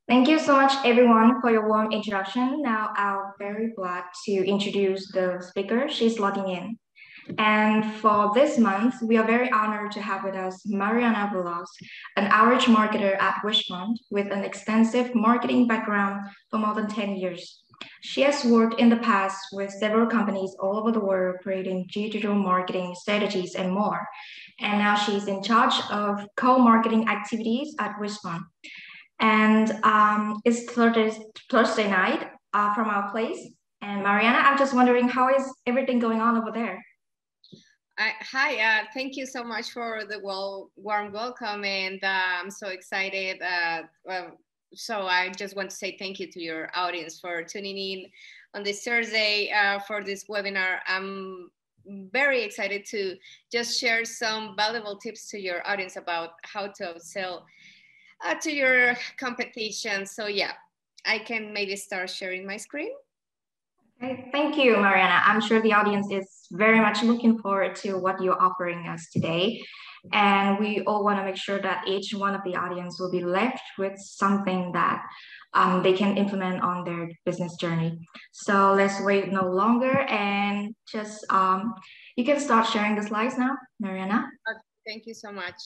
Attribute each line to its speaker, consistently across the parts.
Speaker 1: Thank you so much, everyone, for your warm introduction. Now, I'm very glad to introduce the speaker. She's logging in. And for this month, we are very honored to have with us Mariana Veloz, an average marketer at Wishpond with an extensive marketing background for more than 10 years. She has worked in the past with several companies all over the world creating digital marketing strategies and more. And now she's in charge of co-marketing activities at Wishpond. And it's Thursday night from our place. And Mariana, I'm just wondering, how is everything going on over there?
Speaker 2: Hi, thank you so much for the warm welcome, and I'm so excited. So I just want to say thank you to your audience for tuning in on this Thursday for this webinar. I'm very excited to just share some valuable tips to your audience about how to sell to your competition. So yeah, I can maybe start sharing my screen.
Speaker 1: Okay, thank you, Mariana. I'm sure the audience is very much looking forward to what you're offering us today. And we all want to make sure that each one of the audience will be left with something that they can implement on their business journey. So let's wait no longer and just, you can start sharing the slides now, Mariana.
Speaker 2: Okay, thank you so much.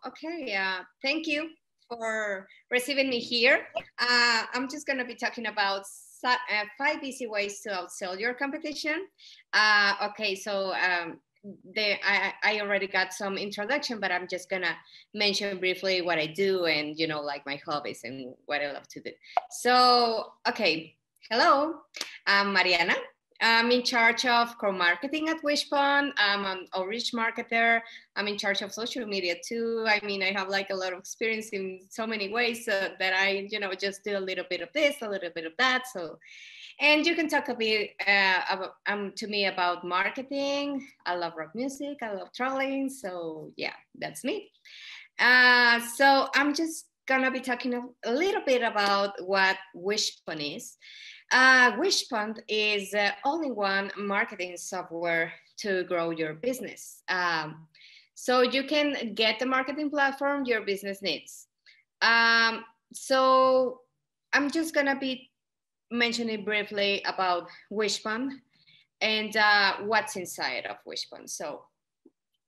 Speaker 2: Okay, thank you for receiving me here. I'm just gonna be talking about 5 easy ways to outsell your competition. Okay, so I already got some introduction, but I'm just gonna mention briefly what I do and, you know, like my hobbies and what I love to do. So, okay, hello, I'm Mariana. I'm in charge of core marketing at Wishpond. I'm an outreach marketer. I'm in charge of social media too. I mean, I have like a lot of experience in so many ways that I, you know, just do a little bit of this, a little bit of that. So, and you can talk a bit to me about marketing. I love rock music. I love traveling. So yeah, that's me. So I'm just gonna be talking a little bit about what Wishpond is. Wishpond is all-in-one marketing software to grow your business. So you can get the marketing platform your business needs. So I'm just gonna be mentioning briefly about Wishpond and what's inside of Wishpond. So,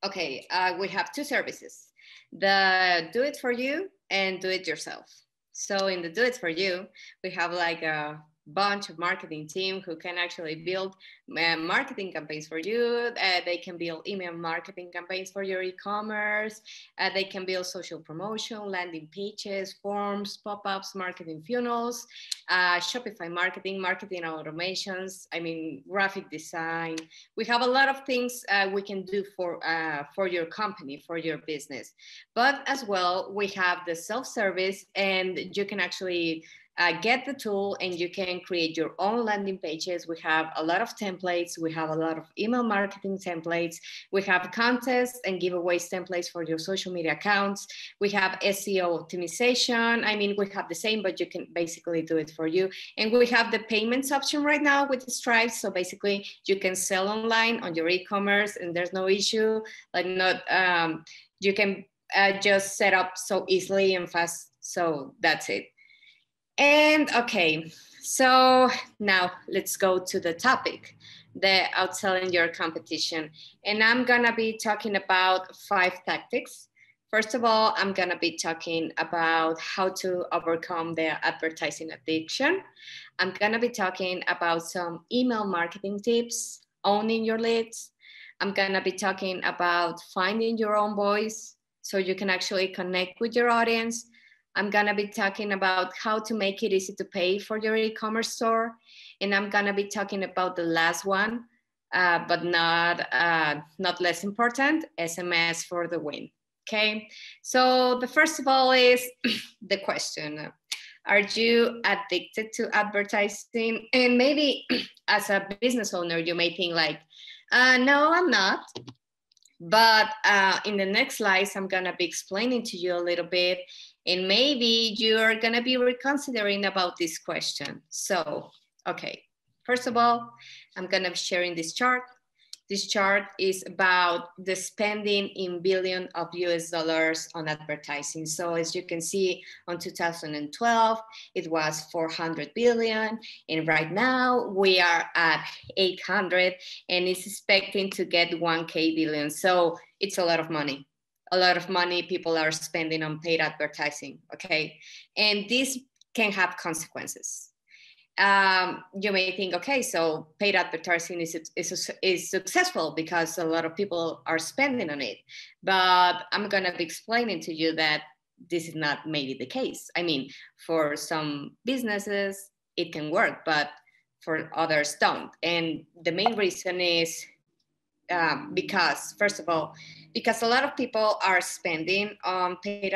Speaker 2: okay, we have 2 services, the do it for you and do it yourself. So in the do it for you, we have like a bunch of marketing team who can actually build marketing campaigns for you. They can build email marketing campaigns for your e-commerce. They can build social promotion, landing pages, forms, pop-ups, marketing funnels, Shopify marketing, marketing automations, I mean, graphic design. We have a lot of things we can do for your company, for your business. But as well, we have the self-service, and you can actually get the tool and you can create your own landing pages. We have a lot of templates. We have a lot of email marketing templates. We have contests and giveaways templates for your social media accounts. We have SEO optimization. I mean, we have the same, but you can basically do it for you. And we have the payments option right now with the Stripe. So basically you can sell online on your e-commerce and there's no issue, like you can just set up so easily and fast. So that's it. And okay, so now let's go to the topic, the outselling your competition. And I'm gonna be talking about 5 tactics. First of all, I'm gonna be talking about how to overcome the advertising addiction. I'm gonna be talking about some email marketing tips, owning your leads. I'm gonna be talking about finding your own voice so you can actually connect with your audience. I'm gonna be talking about how to make it easy to pay for your e-commerce store. And I'm gonna be talking about the last one, but not less important, SMS for the win, okay? So the first of all is the question, are you addicted to advertising? And maybe as a business owner, you may think like, no, I'm not. But in the next slides, I'm gonna be explaining to you a little bit, and maybe you're gonna be reconsidering about this question. So, okay, first of all, I'm gonna be sharing this chart. This chart is about the spending in billion of US dollars on advertising. So as you can see, on 2012, it was 400 billion. And right now we are at 800 and it's expecting to get 1K billion. So it's a lot of money. A lot of money people are spending on paid advertising, okay? And this can have consequences. You may think, okay, so paid advertising is successful because a lot of people are spending on it. But I'm gonna be explaining to you that this is not maybe the case. I mean, for some businesses, it can work, but for others don't. And the main reason is because, first of all, because a lot of people are spending on paid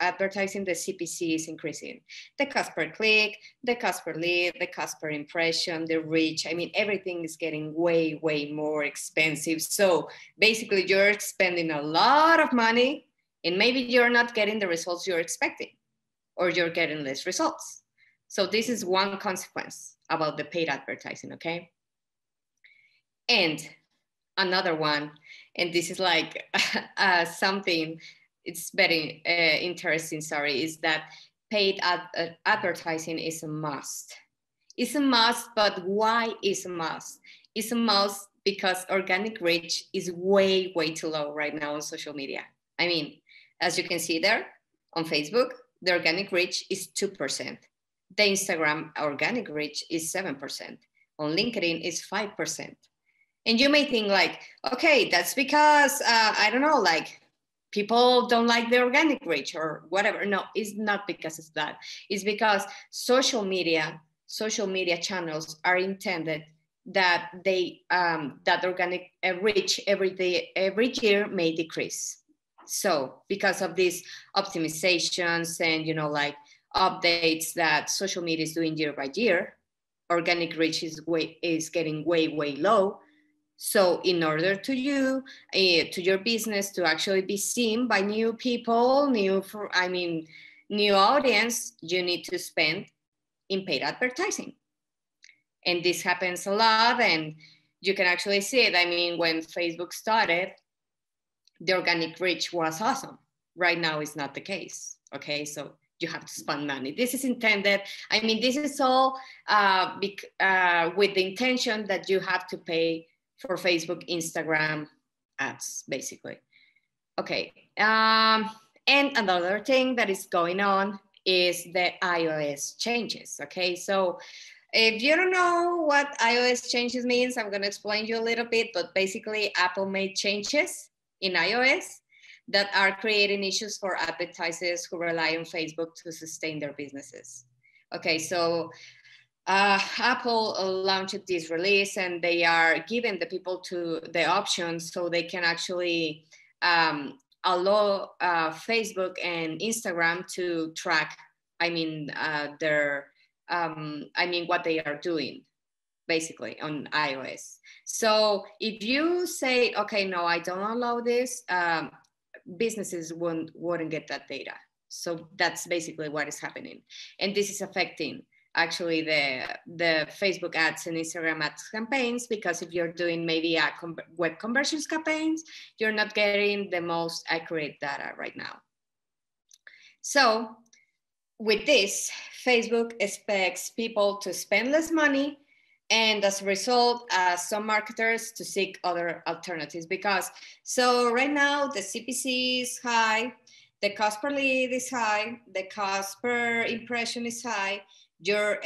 Speaker 2: advertising, the CPC is increasing. The cost per click, the cost per lead, the cost per impression, the reach. I mean, everything is getting way, way more expensive. So basically you're spending a lot of money and maybe you're not getting the results you're expecting or you're getting less results. So this is one consequence about the paid advertising, okay? And another one, and this is like something, it's very interesting, sorry, is that paid advertising is a must. It's a must, but why is a must? It's a must because organic reach is way, way too low right now on social media. I mean, as you can see there on Facebook, the organic reach is 2%. The Instagram organic reach is 7%. On LinkedIn is 5%. And you may think like, okay, that's because, I don't know, like people don't like the organic reach or whatever. No, it's not because it's that. It's because social media channels are intended that they, that organic reach every year may decrease. So because of these optimizations and, you know, like updates that social media is doing year by year, organic reach is getting way, way low. So in order to you, to your business to actually be seen by new people, new audience, you need to spend in paid advertising. And this happens a lot and you can actually see it. I mean, when Facebook started, the organic reach was awesome. Right now it's not the case, okay? So you have to spend money. This is intended, I mean, this is all with the intention that you have to pay for Facebook, Instagram ads, basically. Okay, and another thing that is going on is the iOS changes, okay? So if you don't know what iOS changes means, I'm gonna explain you a little bit, but basically Apple made changes in iOS that are creating issues for advertisers who rely on Facebook to sustain their businesses. Okay, so Apple launched this release and they are giving the people to the options so they can actually allow Facebook and Instagram to track, what they are doing basically on iOS. So if you say, okay, no, I don't allow this, businesses wouldn't get that data. So that's basically what is happening. And this is affecting actually the Facebook ads and Instagram ads campaigns, because if you're doing maybe a web conversions campaigns, you're not getting the most accurate data right now. So with this, Facebook expects people to spend less money, and as a result, some marketers to seek other alternatives, because so right now the CPC is high, the cost per lead is high, the cost per impression is high. You're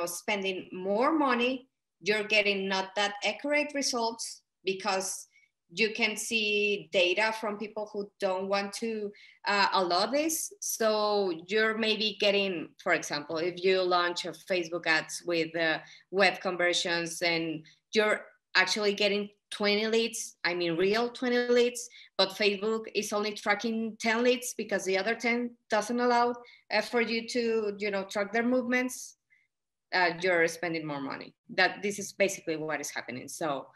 Speaker 2: spending more money, you're getting not that accurate results because you can see data from people who don't want to allow this. So you're maybe getting, for example, if you launch a Facebook ads with web conversions and you're actually getting 20 leads, real 20 leads, but Facebook is only tracking 10 leads because the other 10 doesn't allow for you to, track their movements, you're spending more money. This is basically what is happening. So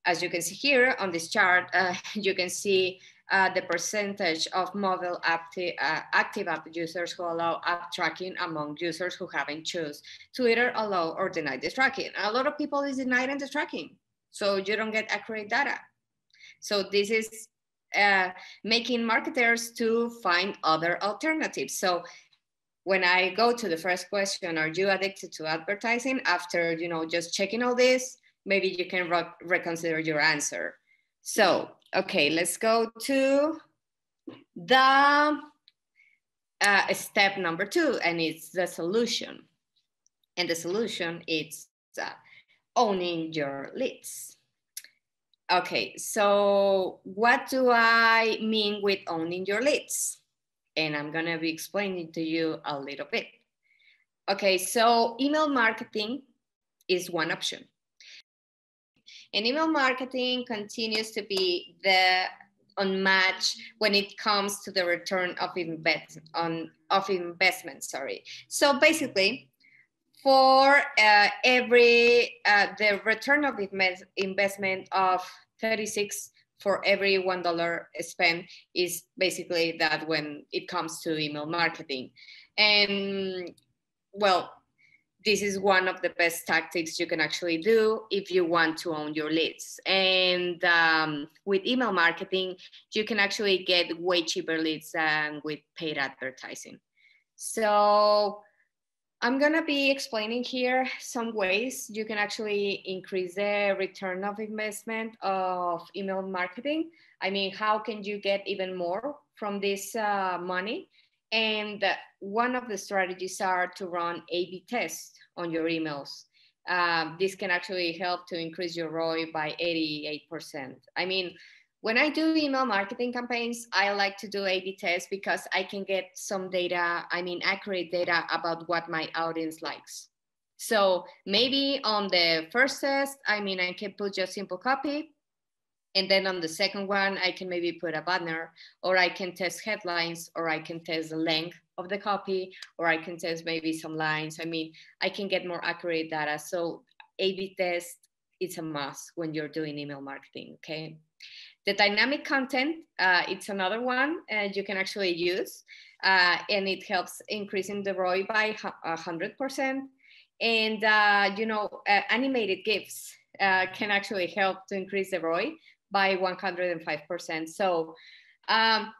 Speaker 2: as you can see here on this chart, you can see the percentage of mobile active app users who allow app tracking among users who haven't chosen to either allow or deny the tracking. A lot of people is denying the tracking. So you don't get accurate data. So this is making marketers to find other alternatives. So when I go to the first question, are you addicted to advertising? After, you know, just checking all this, maybe you can reconsider your answer. So, okay, let's go to the step number 2, and it's the solution. And the solution is owning your leads. Okay, so what do I mean with owning your leads? And I'm gonna be explaining to you a little bit. Okay, so email marketing is one option. And email marketing continues to be the unmatched when it comes to the return of investment. So basically, for the return of investment of 36 for every $1 spent is basically that when it comes to email marketing. And well, this is one of the best tactics you can actually do if you want to own your leads. And with email marketing, you can actually get way cheaper leads than with paid advertising. So I'm gonna be explaining here some ways you can actually increase the return of investment of email marketing. I mean, how can you get even more from this money? And one of the strategies are to run A/B tests on your emails. This can actually help to increase your ROI by 88%. I mean, when I do email marketing campaigns, I like to do A/B tests because I can get some data, I mean, accurate data about what my audience likes. So maybe on the first test, I mean, I can put just simple copy. And then on the second one, I can maybe put a banner, or I can test headlines, or I can test the length of the copy, or I can test maybe some lines. I mean, I can get more accurate data. So A/B test, it's a must when you're doing email marketing, okay? The dynamic content, it's another one you can actually use, and it helps increasing the ROI by 100%. And, you know, animated GIFs can actually help to increase the ROI by 105%. So I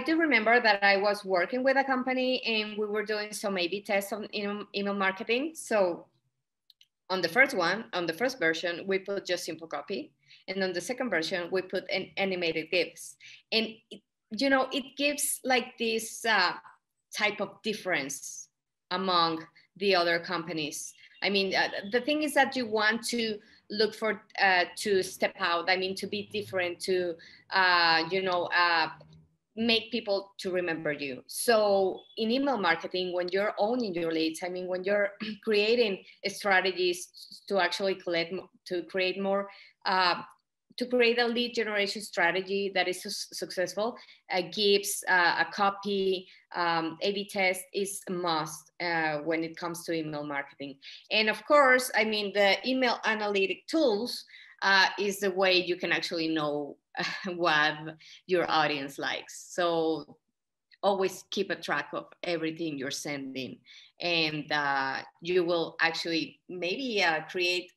Speaker 2: do remember that I was working with a company and we were doing some A/B tests on email marketing. So on the first one, on the first version, we put just simple copy. And on the second version, we put an animated GIFs. And, you know, it gives like this type of difference among the other companies. I mean, the thing is that you want to look for, to step out, I mean, to be different, to, you know, make people to remember you. So in email marketing, when you're owning your leads, I mean, when you're creating strategies to actually collect, to create more, to create a lead generation strategy that is successful, GIFs, a copy, A/B test is a must when it comes to email marketing. And of course, I mean, the email analytic tools is the way you can actually know what your audience likes. So always keep a track of everything you're sending, and you will actually maybe create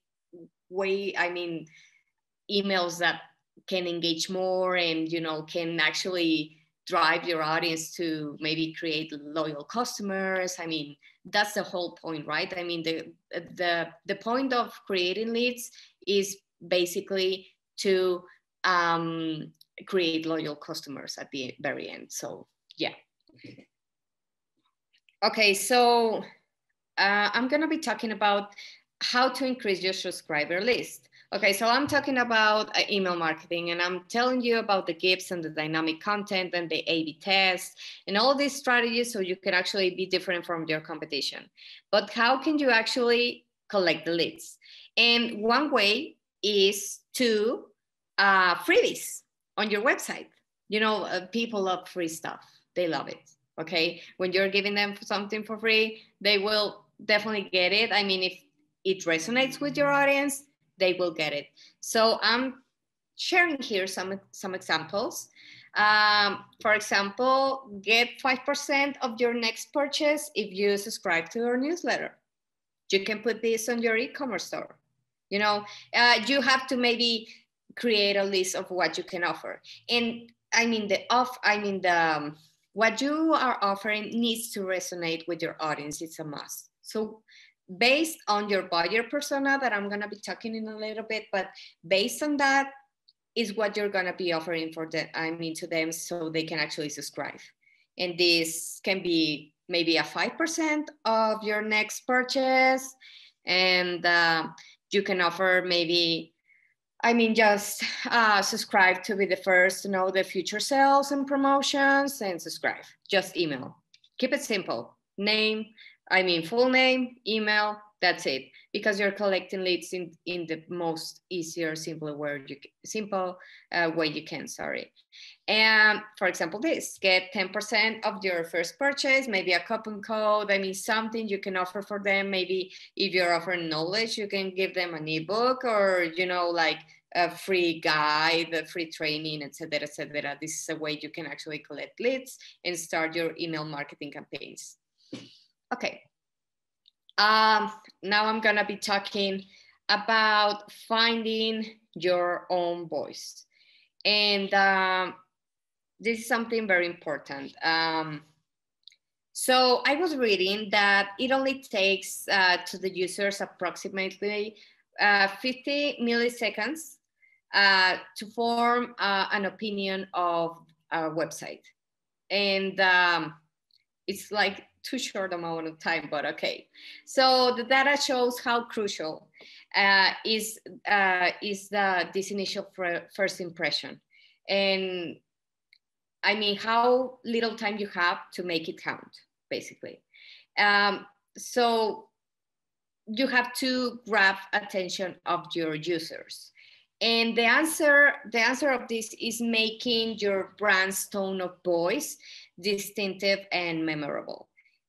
Speaker 2: emails that can engage more and, you know, can actually drive your audience to maybe create loyal customers. I mean, that's the whole point, right? I mean, the point of creating leads is basically to create loyal customers at the very end. So yeah. Okay, so I'm gonna be talking about how to increase your subscriber list. Okay, so I'm talking about email marketing, and I'm telling you about the GIFs and the dynamic content and the A/B test and all these strategies so you can actually be different from your competition. But how can you actually collect the leads? And one way is to freebies on your website. You know, people love free stuff. They love it, okay? When you're giving them something for free, they will definitely get it. I mean, if it resonates with your audience, they will get it. So I'm sharing here some examples. For example, get 5% of your next purchase if you subscribe to our newsletter. You can put this on your e-commerce store. You know, you have to maybe create a list of what you can offer. And I mean, what you are offering needs to resonate with your audience. It's a must. So based on your buyer persona that I'm going to be talking in a little bit, but based on that is what you're going to be offering for them, to them, so they can actually subscribe. And this can be maybe a 5% of your next purchase. And you can offer maybe, just subscribe to be the first to know the future sales and promotions, and subscribe. Just email. Keep it simple. Full name, email, that's it. Because you're collecting leads in the most easier, simpler way you can, sorry. And for example, get 10% of your first purchase, maybe a coupon code, something you can offer for them. Maybe if you're offering knowledge, you can give them an ebook, or, like a free guide, a free training, etc., etc. This is a way you can actually collect leads and start your email marketing campaigns. Okay. Now I'm gonna be talking about finding your own voice. And this is something very important. So I was reading that it only takes to the users approximately 50 milliseconds to form an opinion of our website. And it's like too short amount of time, but okay. So the data shows how crucial is this initial first impression. And how little time you have to make it count, basically. So you have to grab attention of your users. And the answer of this is making your brand's tone of voice distinctive and memorable.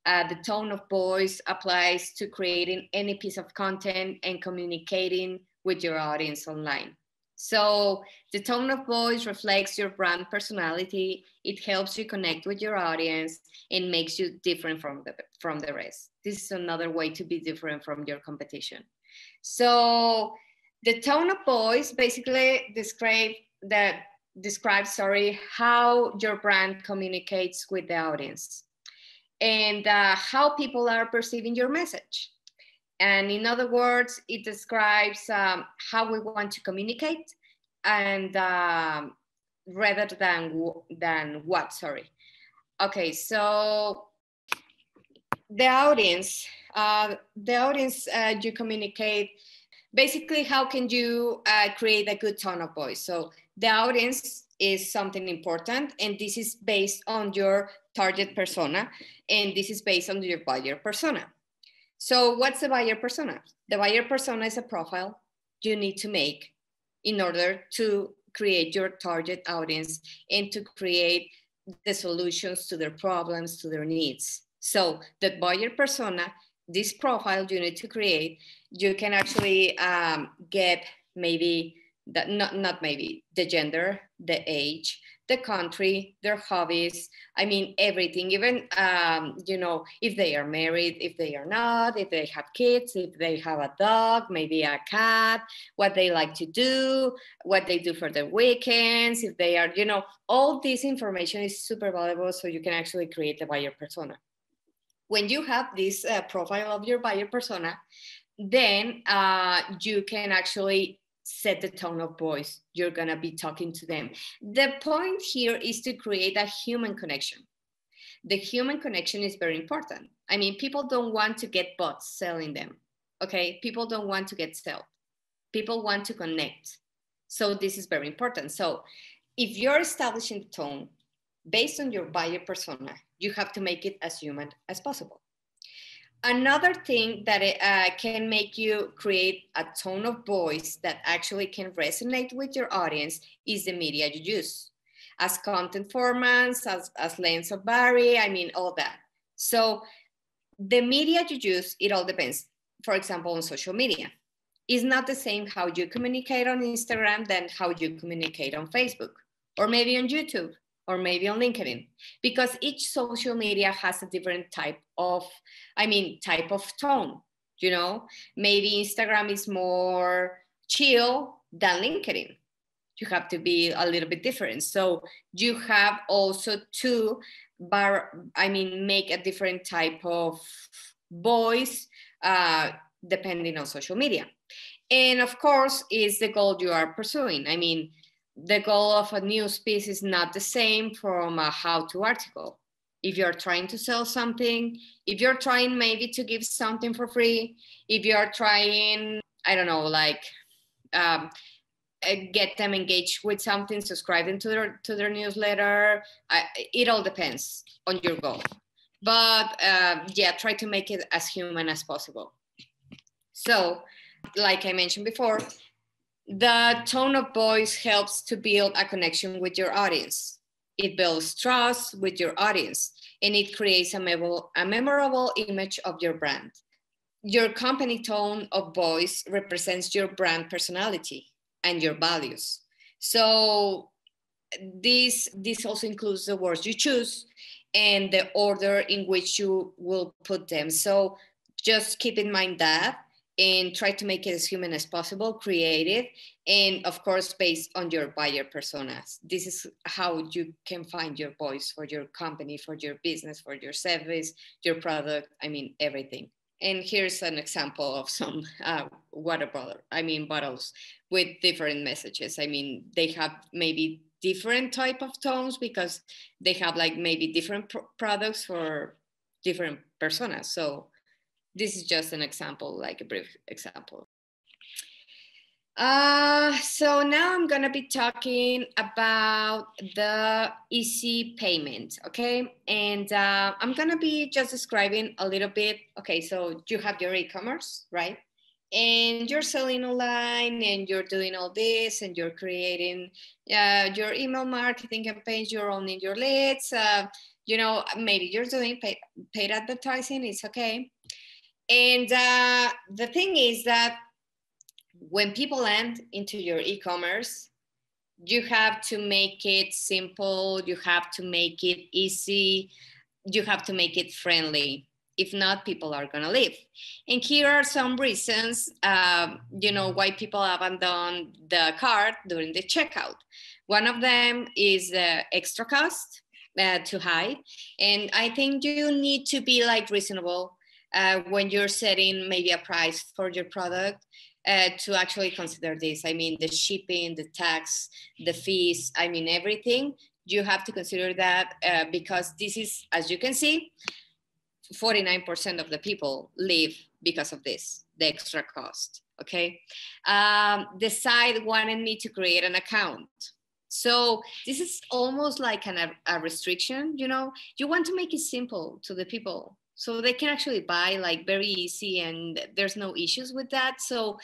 Speaker 2: The tone of voice applies to creating any piece of content and communicating with your audience online. So the tone of voice reflects your brand personality. It helps you connect with your audience and makes you different from the rest. This is another way to be different from your competition. So the tone of voice basically describes how your brand communicates with the audience, and how people are perceiving your message. And in other words, it describes how we want to communicate, and rather than what, sorry. Okay, so the audience you communicate, basically, how can you create a good tone of voice? So the audience is something important, and this is based on your target persona, and this is based on your buyer persona. So what's the buyer persona? The buyer persona is a profile you need to make in order to create your target audience and to create the solutions to their problems, to their needs. So the buyer persona, this profile you need to create, you can actually get maybe, the gender, the age, the country, their hobbies, everything, even, if they are married, if they are not, if they have kids, if they have a dog, maybe a cat, what they like to do, what they do for their weekends, if they are, all this information is super valuable, so you can actually create a buyer persona. When you have this profile of your buyer persona, then you can actually set the tone of voice you're gonna be talking to them. The point here is to create a human connection. The human connection is very important. People don't want to get bots selling them, okay? People don't want to get sold. People want to connect. So this is very important. So if you're establishing the tone based on your buyer persona, you have to make it as human as possible. Another thing that can make you create a tone of voice that actually can resonate with your audience is the media you use, as content formats, as lengths of vary, all that. So the media you use, it all depends. For example, on social media, it's not the same how you communicate on Instagram than how you communicate on Facebook, or maybe on YouTube, or maybe on LinkedIn, because each social media has a different type of tone. you know? Maybe Instagram is more chill than LinkedIn. You have to be a little bit different. So you have also to make a different type of voice depending on social media. And of course, is the goal you are pursuing. I mean, the goal of a news piece is not the same from a how-to article. If you're trying to sell something, if you're trying maybe to give something for free, if you're trying, I don't know, like get them engaged with something, subscribe them to their newsletter. It all depends on your goal. But yeah, try to make it as human as possible. So, like I mentioned before, the tone of voice helps to build a connection with your audience. It builds trust with your audience, and it creates a memorable image of your brand. Your company tone of voice represents your brand personality and your values. So this also includes the words you choose and the order in which you will put them. So just keep in mind that, and try to make it as human as possible, creative, and of course, based on your buyer personas. This is how you can find your voice for your company, for your business, for your service, your product, I mean, everything. And here's an example of some bottles with different messages. I mean, they have maybe different type of tones because they have like maybe different products for different personas. So this is just an example, like a brief example. So now I'm gonna be talking about the easy payment, okay? And I'm gonna be just describing a little bit. Okay, so you have your e-commerce, right? And you're selling online and you're doing all this and you're creating your email marketing campaigns, you're owning your leads, you know, maybe you're doing paid advertising, it's okay. And the thing is that when people land into your e-commerce, you have to make it simple, you have to make it easy, you have to make it friendly. If not, people are gonna leave. And here are some reasons, you know, why people abandon the cart during the checkout. One of them is the extra cost, too high. And I think you need to be like reasonable when you're setting maybe a price for your product, to actually consider this. I mean, the shipping, the tax, the fees, I mean, everything. You have to consider that because this is, as you can see, 49% of the people leave because of this, the extra cost, okay? The site wanted me to create an account. So this is almost like a restriction, you know? You want to make it simple to the people so they can actually buy like very easy and there's no issues with that. So,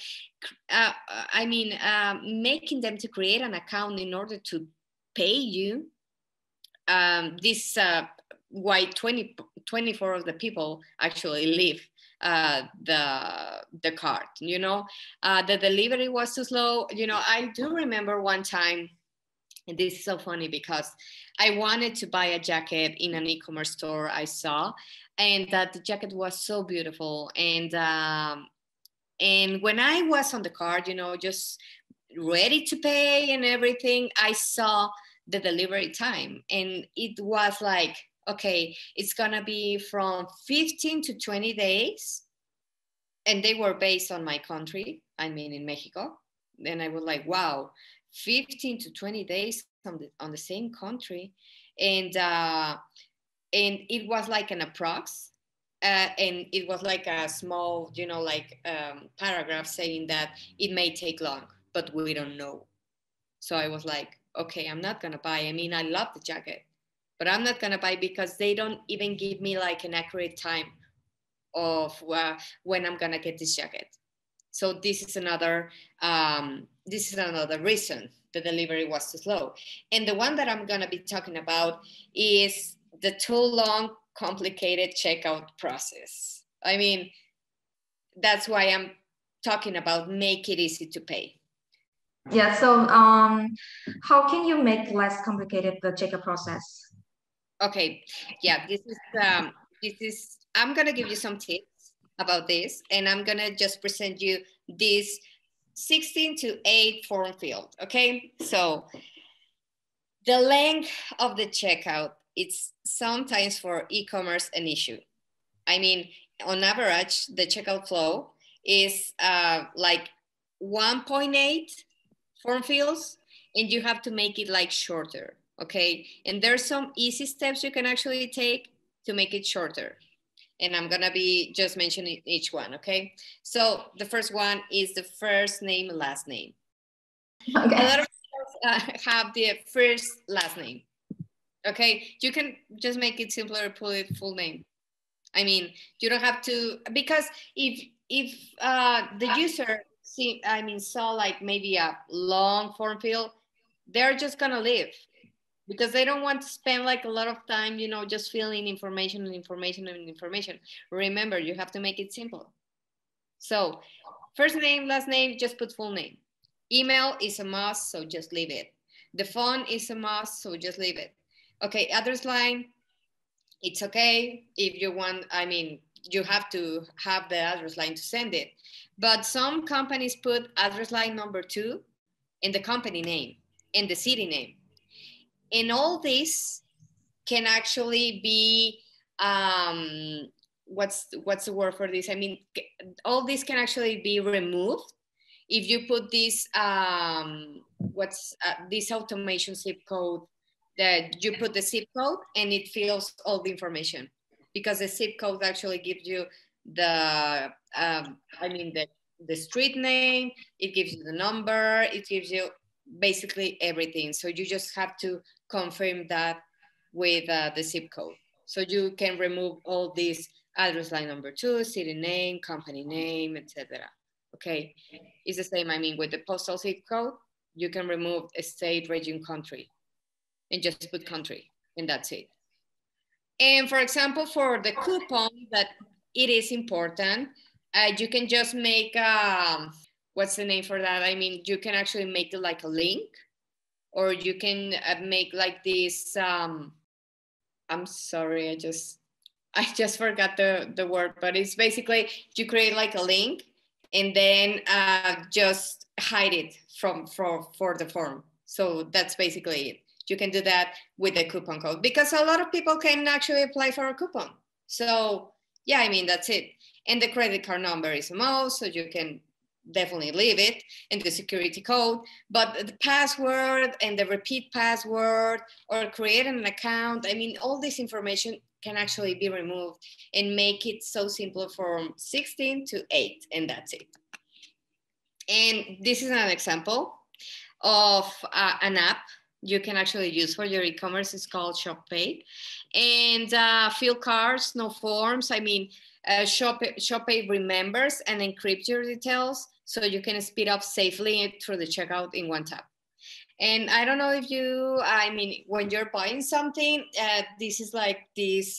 Speaker 2: making them to create an account in order to pay you, why 24 of the people actually leave the cart, you know? The delivery was too slow. You know, I do remember one time, and this is so funny because I wanted to buy a jacket in an e-commerce store I saw, and that the jacket was so beautiful. And when I was on the cart, you know, just ready to pay and everything, I saw the delivery time, and it was like, okay, it's gonna be from 15 to 20 days. And they were based on my country, I mean, in Mexico. Then I was like, wow, 15 to 20 days on the same country. And it was like an approx. And it was like a small, you know, like paragraph saying that it may take long, but we don't know. So I was like, okay, I'm not gonna buy. I mean, I love the jacket, but I'm not gonna buy because they don't even give me like an accurate time of when I'm gonna get this jacket. So this is another reason the delivery was too slow. And the one that I'm gonna be talking about is the too long, complicated checkout process. I mean, that's why I'm talking about make it easy to pay.
Speaker 1: Yeah, so how can you make less complicated the checkout process?
Speaker 2: Okay, yeah, this is I'm gonna give you some tips. about this, and I'm gonna just present you this 16 to 8 form field, okay? So the length of the checkout, it's sometimes for e-commerce an issue. I mean, on average, the checkout flow is like 1.8 form fields, and you have to make it like shorter, okay? And there's some easy steps you can actually take to make it shorter. And I'm gonna be just mentioning each one, okay? So the first one is the first name, last name. Okay. A lot of people have the first, last name, okay? You can just make it simpler, put it full name. I mean, you don't have to, because if the user saw like maybe a long form field, they're just gonna leave because they don't want to spend like a lot of time, you know, just filling information and information and information. Remember, you have to make it simple. So first name, last name, just put full name. Email is a must, so just leave it. The phone is a must, so just leave it. Okay, address line, it's okay if you want, I mean, you have to have the address line to send it. But some companies put address line number 2 in the company name, in the city name. And all this can actually be, what's the word for this? I mean, all this can actually be removed if you put this, this automation zip code, that you put the zip code and it fills all the information, because the zip code actually gives you the, the street name, it gives you the number, it gives you basically everything. So you just have to confirm that with the zip code. So you can remove all these address line number 2, city name, company name, etc. Okay, it's the same, I mean, with the postal zip code, you can remove a state, region, country, and just put country, and that's it. And for example, for the coupon, that it is important, you can just make, what's the name for that? I mean, you can actually make it like a link, or you can make like this, I'm sorry, I just forgot the word, but it's basically, you create like a link and then just hide it for the form. So that's basically it. You can do that with the coupon code, because a lot of people can actually apply for a coupon. So yeah, I mean, that's it. And the credit card number is a must, so you can definitely leave it, and the security code. But the password and the repeat password, or create an account, I mean, all this information can actually be removed and make it so simple from 16 to 8, and that's it. And this is an example of an app you can actually use for your e-commerce. It's called ShopPay. And fill cards, no forms. I mean, ShopPay remembers and encrypts your details, so you can speed up safely through the checkout in one tap. And I don't know if you, I mean, when you're buying something, this is like this,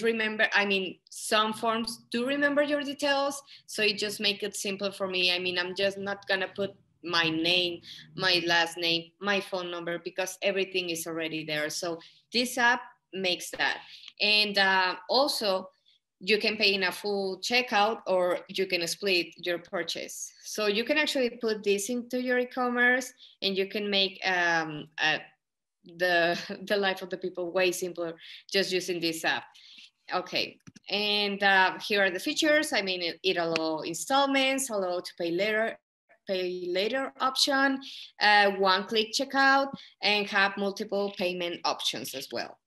Speaker 2: remember, I mean, some forms do remember your details, so it just makes it simple for me. I mean, I'm just not gonna put my name, my last name, my phone number, because everything is already there. So this app makes that. And also, you can pay in a full checkout, or you can split your purchase. So you can actually put this into your e-commerce, and you can make the life of the people way simpler just using this app. Okay, and here are the features. I mean, it allows installments, allow to pay later option, one-click checkout, and have multiple payment options as well.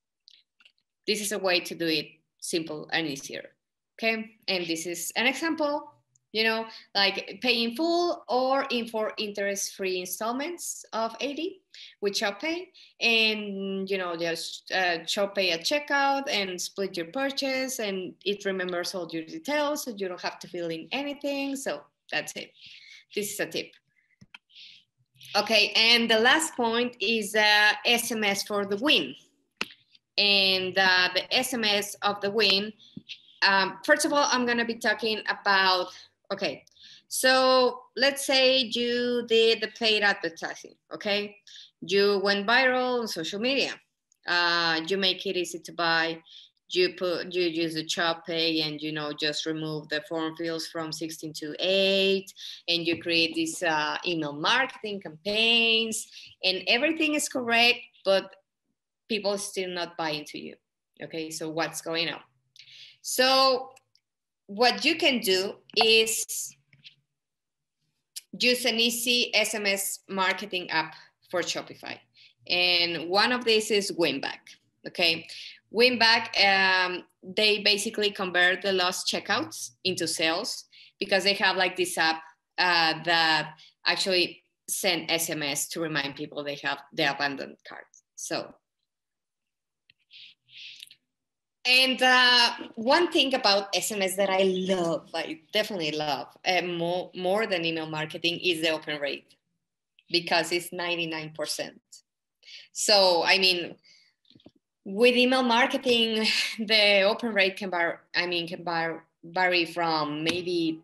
Speaker 2: This is a way to do it simple and easier. Okay, and this is an example, you know, like pay in full or in for interest-free installments of 80 with ShopPay, and you know, just ShopPay at checkout and split your purchase, and it remembers all your details, so you don't have to fill in anything. So that's it. This is a tip. Okay, and the last point is SMS for the win. And the SMS of the win, first of all, I'm gonna be talking about, okay, so let's say you did the paid advertising, okay? You went viral on social media. You make it easy to buy. you use the Shop Pay and, you know, just remove the form fields from 16 to 8, and you create these email marketing campaigns, and everything is correct, but people still not buy into you. Okay, so what's going on? So what you can do is use an easy SMS marketing app for Shopify. And one of these is Winback, okay? Winback, they basically convert the lost checkouts into sales because they have like this app that actually send SMS to remind people they have the abandoned cart. So, and one thing about SMS that I love, I definitely love more than email marketing, is the open rate, because it's 99%. So, I mean, with email marketing, the open rate can vary from maybe,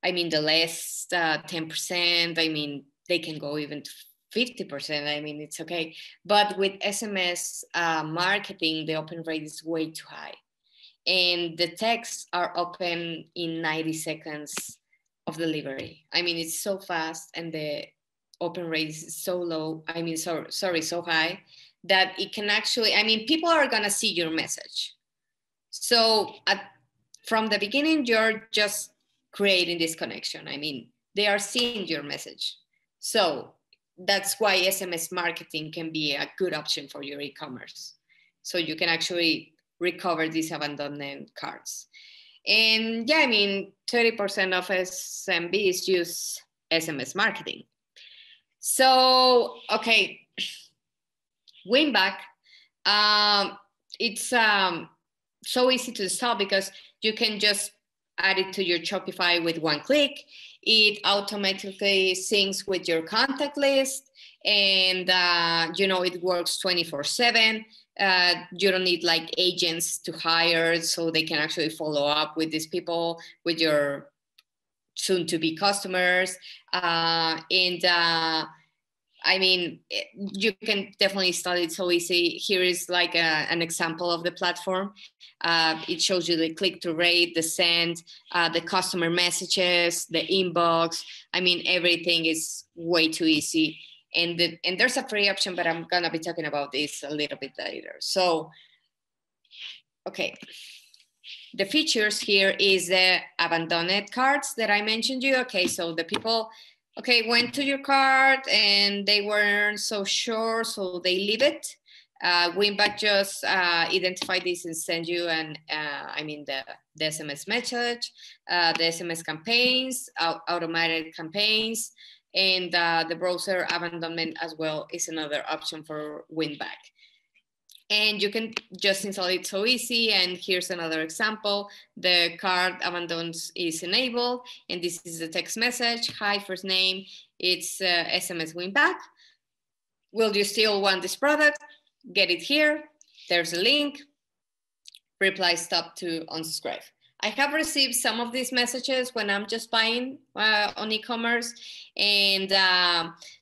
Speaker 2: the less 10%. I mean, they can go even to 50%. I mean, it's okay. But with SMS marketing, the open rate is way too high. And the texts are open in 90 seconds of delivery. I mean, it's so fast, and the open rate is so low. I mean, so high that it can actually, people are gonna see your message. So from the beginning, you're just creating this connection. I mean, they are seeing your message. So that's why SMS marketing can be a good option for your e-commerce. So you can actually recover these abandoned carts. And yeah, 30% of SMBs use SMS marketing. So, okay, Winback, it's so easy to install because you can just add it to your Shopify with one click. It automatically syncs with your contact list, and it works 24/7. You don't need like agents to hire, so they can actually follow up with these people, with your soon-to-be customers. You can definitely install it so easy. Here is like an example of the platform. It shows you the click-through rate, the send, the customer messages, the inbox. Everything is way too easy. And there's a free option, but I'm gonna be talking about this a little bit later. So, okay. The features here is the abandoned carts that I mentioned you. Okay, so the people, went to your cart and they weren't so sure, so they leave it. Winback just identify this and send you the SMS message, the SMS campaigns, automated campaigns, and the browser abandonment as well is another option for Winback. And you can just install it so easy. And here's another example. The cart abandons is enabled. And this is the text message. Hi, first name. It's SMS Winback. Will you still want this product? Get it here. There's a link. Reply stop to unsubscribe. I have received some of these messages when I'm just buying on e-commerce, and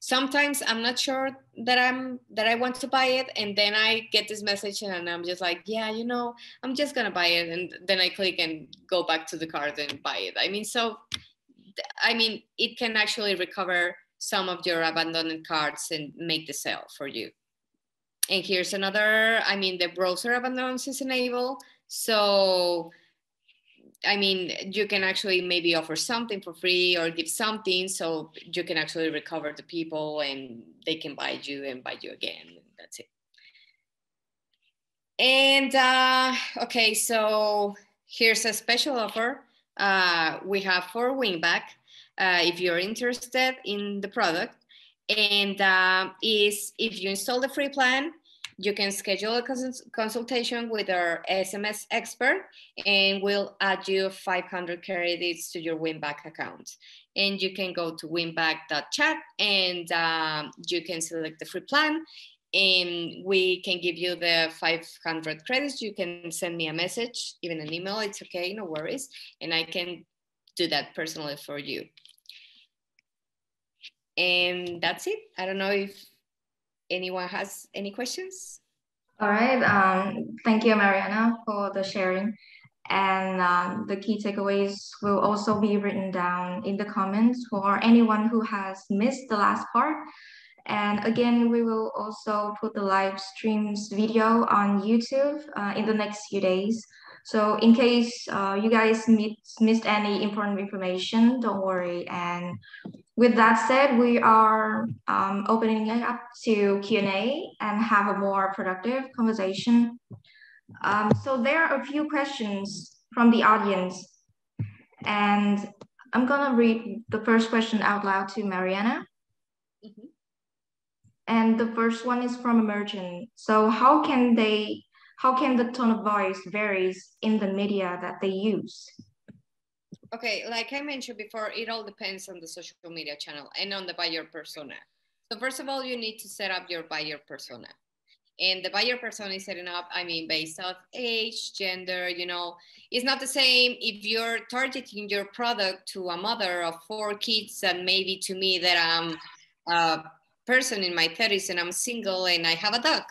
Speaker 2: sometimes I'm not sure that I want to buy it, and then I get this message and I'm just like, yeah, I'm just gonna buy it, and then I click and go back to the cart and buy it. It can actually recover some of your abandoned carts and make the sale for you. And here's another. The browser abandons is enabled, so you can actually maybe offer something for free or give something, so you can actually recover the people and they can buy you and buy you again. That's it. And okay, so here's a special offer we have for Winback if you're interested in the product. And is if you install the free plan, you can schedule a consultation with our SMS expert, and we'll add you 500 credits to your Winback account. And you can go to winback.chat and you can select the free plan, and we can give you the 500 credits. You can send me a message, even an email, it's okay, no worries. And I can do that personally for you. And that's it. I don't know if anyone has any questions?
Speaker 1: All right. Thank you, Mariana, for the sharing. And the key takeaways will also be written down in the comments for anyone who has missed the last part. And again, we will also put the live streams video on YouTube in the next few days. So in case you guys missed any important information, don't worry. And with that said, we are opening it up to Q&A and have a more productive conversation. So there are a few questions from the audience, and I'm gonna read the first question out loud to Mariana.
Speaker 2: Mhm.
Speaker 1: And the first one is from a merchant. So how can the tone of voice varies in the media that they use?
Speaker 2: Okay, like I mentioned before, it all depends on the social media channel and on the buyer persona. So first of all, you need to set up your buyer persona. And the buyer persona is setting up, I mean, based off age, gender, it's not the same if you're targeting your product to a mother of 4 kids and maybe to me that I'm a person in my 30s and I'm single and I have a dog.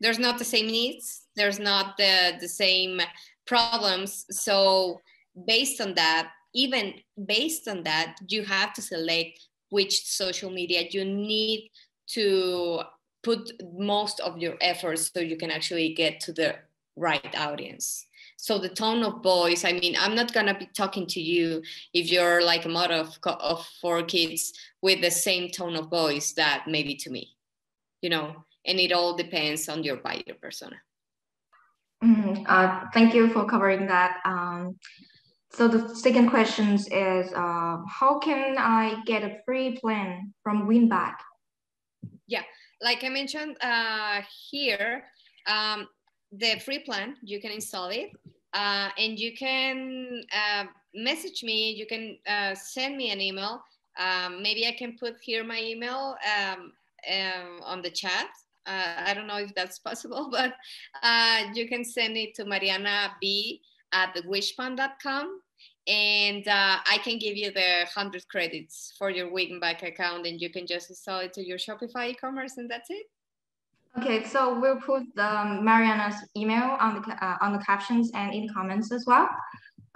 Speaker 2: There's not the same needs, there's not the same problems. So based on that, even based on that, you have to select which social media you need to put most of your efforts so you can actually get to the right audience. So the tone of voice, I mean, I'm not gonna be talking to you if you're like a mother of 4 kids with the same tone of voice that maybe to me, and it all depends on your buyer persona.
Speaker 1: Thank you for covering that. So the second question is, how can I get a free plan from Winback?
Speaker 2: Yeah, like I mentioned here, the free plan, you can install it and you can message me, you can send me an email. Maybe I can put here my email on the chat. I don't know if that's possible, but you can send it to Mariana B at wishpond.com. And I can give you the 100 credits for your Wiggenback account, and you can just install it to your Shopify e-commerce, and that's it.
Speaker 1: Okay, so we'll put Mariana's email on the captions and in the comments as well.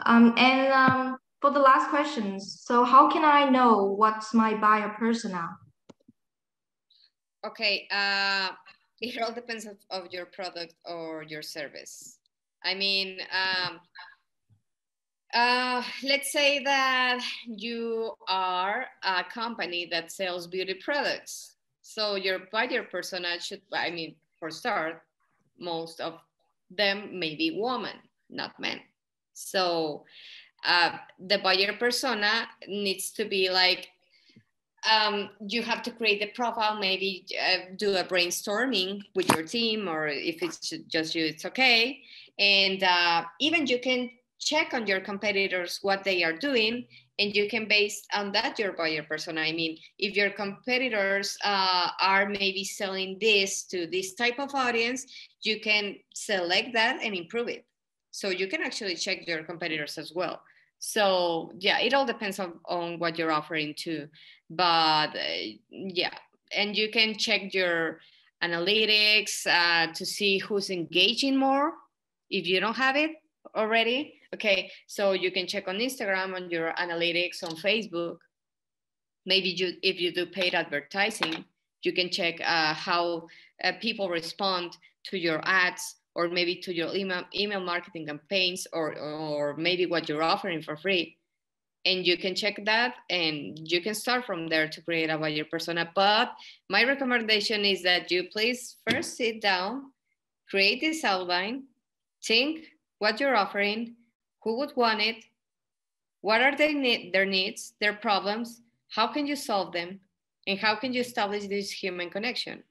Speaker 1: For the last questions, so how can I know what's my buyer persona?
Speaker 2: Okay, it all depends of your product or your service. I mean, let's say that you are a company that sells beauty products. So your buyer persona should, I mean, for start, most of them may be women, not men. So the buyer persona needs to be like, you have to create the profile, maybe do a brainstorming with your team, or if it's just you, it's okay. And even you can check on your competitors what they are doing, and you can base on that your buyer persona. I mean, if your competitors are maybe selling this to this type of audience, you can select that and improve it. So you can actually check your competitors as well. So yeah, it all depends on what you're offering too. But yeah, and you can check your analytics to see who's engaging more if you don't have it already. Okay, so you can check on Instagram, on your analytics, on Facebook. Maybe if you do paid advertising, you can check how people respond to your ads, or maybe to your email marketing campaigns, or maybe what you're offering for free. And you can check that, and you can start from there to create a buyer persona. But my recommendation is that you please first sit down, create this outline, think what you're offering, who would want it, what are their needs, their problems, how can you solve them, and how can you establish this human connection.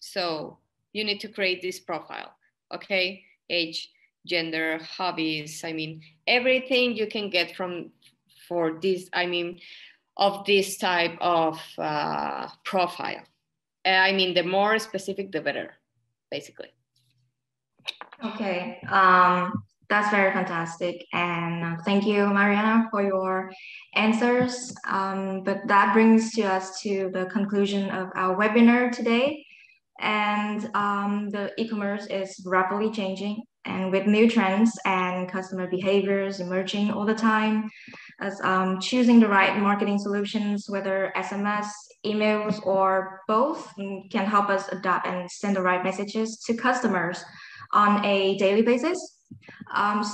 Speaker 2: So you need to create this profile, okay? Age, gender, hobbies, I mean, everything you can get for this, I mean, of this type of profile. I mean, the more specific, the better, basically.
Speaker 1: Okay, that's very fantastic. And thank you, Mariana, for your answers. But that brings us to the conclusion of our webinar today. And the e-commerce is rapidly changing, and with new trends and customer behaviors emerging all the time, as choosing the right marketing solutions, whether SMS, emails, or both, can help us adapt and send the right messages to customers on a daily basis.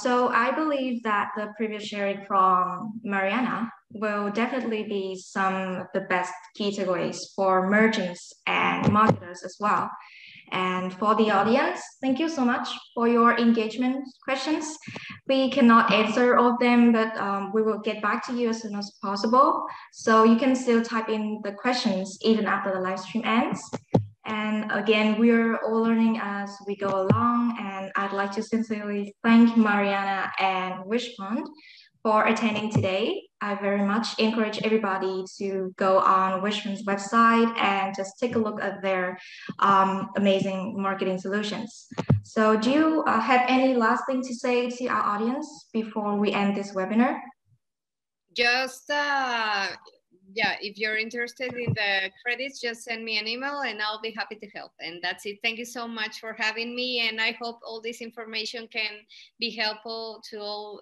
Speaker 1: So I believe that the previous sharing from Mariana will definitely be some of the best key takeaways for merchants and marketers as well. And for the audience, thank you so much for your engagement questions. We cannot answer all of them, but we will get back to you as soon as possible. So you can still type in the questions even after the live stream ends. And again, we're all learning as we go along. And I'd like to sincerely thank Mariana and Wishpond for attending today. I very much encourage everybody to go on Wishpond's website and just take a look at their amazing marketing solutions. So do you have any last thing to say to our audience before we end this webinar?
Speaker 2: Just yeah, if you're interested in the credits, just send me an email and I'll be happy to help. And that's it. Thank you so much for having me. And I hope all this information can be helpful to all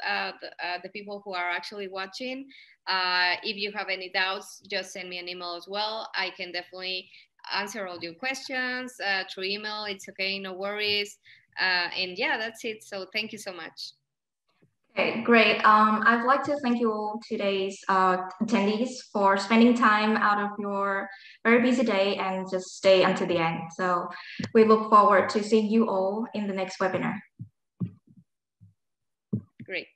Speaker 2: the people who are actually watching. If you have any doubts, just send me an email as well. I can definitely answer all your questions through email. It's okay, no worries. And yeah, that's it. So thank you so much.
Speaker 1: Okay, great. I'd like to thank you all today's attendees for spending time out of your very busy day and just stay until the end. So we look forward to seeing you all in the next webinar.
Speaker 2: Great.